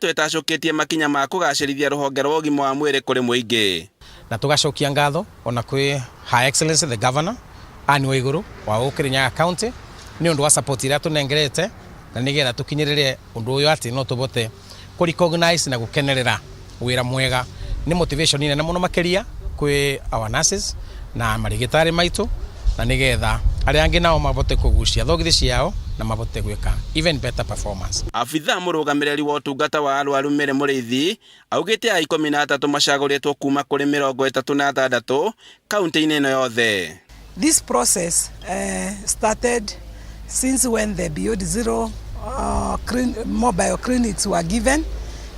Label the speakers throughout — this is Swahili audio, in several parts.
Speaker 1: twetacoketie makinya ma kugacirithia ruhonge rwa ũgima wa mwĩrĩ kũrĩ mũingĩ.
Speaker 2: Na tugacokia ngatho ona kwĩ Her Excellency the Governor Anne Waiguru wa Kirinyaga County ni undu wa support ira tunengerete na nigetha tukinyirire undu uyu ati no tubote ku recognize na gukenerera wira mwega. Ni motivation ine na muno makiria kwi our nurses na marigitari maitu na nigetha aria angi nao mabote kugucia thogithi ciao na mabote gwika even better performance.
Speaker 1: Afitha murugamiriri wa utungata wa arwaru Mary Muriithi augite a 13 macaguritwo kuma kuri 36 kaunti-ini ino yothe.
Speaker 3: This process started since when the Beyond Zero mobile clinics were given,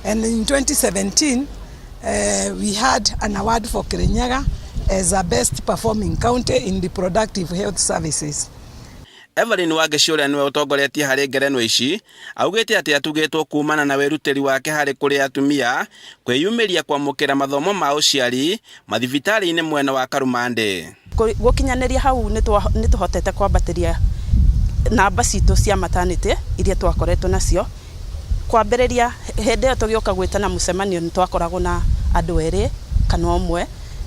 Speaker 3: and in 2017 we had an award for Kirinyaga as a best performing county in the reproductive health services.
Speaker 1: Evelyn Wagecuria niwe utongoretie hari ngerenwa ici augite ati atugitwo kumana na weruteri wake hari kuri atumia kwiyumiria kwamukira mathomo ma uciari mathibitari-ini mwena wa Karumande.
Speaker 4: Gukinyaniria hau ni tuhotete kwambatiria namba citu cia maternity iria twakoretwo nacio. Kwambiriria hindi iyo tugioka gwitana mucemanio ni twakoragwo na andu eri kana umwe,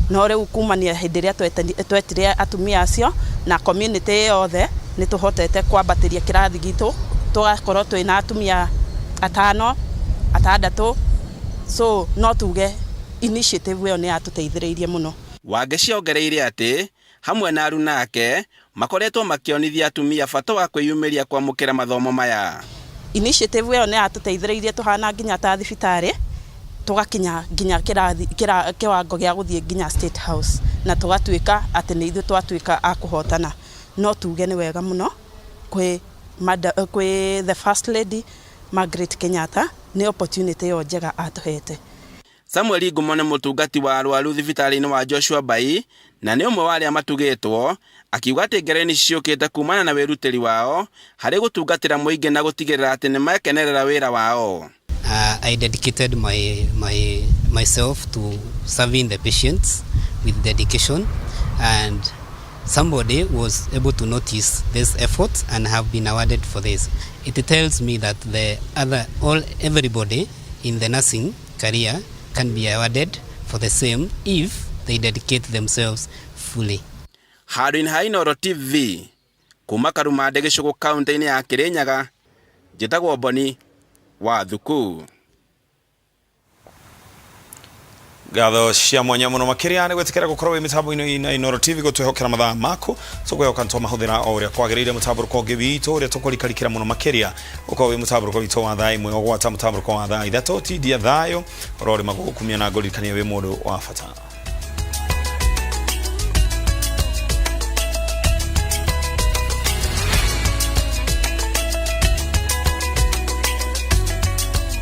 Speaker 4: no riu kumania hindi iria twetire atumia acio na community yothe ni tuhotete kwambatiria kirathi gitu tugakorwo twina atumia 5 6, so no tuge initiative yo ni atuteithiriirie muno.
Speaker 1: Wageciongereire ati hamwe na aruna ake makoretwo makionithia atumia bata wa kwiyumiria kwamukira mathomo maya.
Speaker 4: Initiative yo ni atuteithiriirie tuhana nginya ta thibitari tugakinya nginya kiwango gia guthie nginya State House na tugatuika ati ni ithu twatuika akuhotana. No tuge ni wega muno kwi the First Lady Margaret Kenyatta ni opportunity yo njega atuhete.
Speaker 1: Samuel Ngumo ni mutungati wa arwaru thibitari-ini wa Joshua Bai na ni umwe wa aria matugitwo akiuga ati ngereni ciukite kumana na weruteri wao hari gutungatira muingi na gutigirira ati ni makenerera wira wao.
Speaker 5: I dedicated myself to serving the patients with dedication, and somebody was able to notice this effort and have been awarded for this. It tells me that everybody in the nursing career can be awarded for the same if they dedicate themselves fully.
Speaker 1: Harin Hainoro TV kuma Karumande Gicugu kaunti-ini ya Kirinyaga, njitagwo Boni wa Thuku.
Speaker 6: Gatho cia mwanya muno makiria ni gwetikira gukorwo wi mitambo-ini ina Inoro TV gutwihokera mathaa mako tugwehoka ntoma huthira o uria kwagiriire mutamburuko ungi witu uria tukurikirikira muno makiria ukorwo wi mutamburuko witu wa thaa imwe ogwata mutamburuko wa thaa ithatu tidia thayo urori magukumia na ngurikania wi mundu wa bata.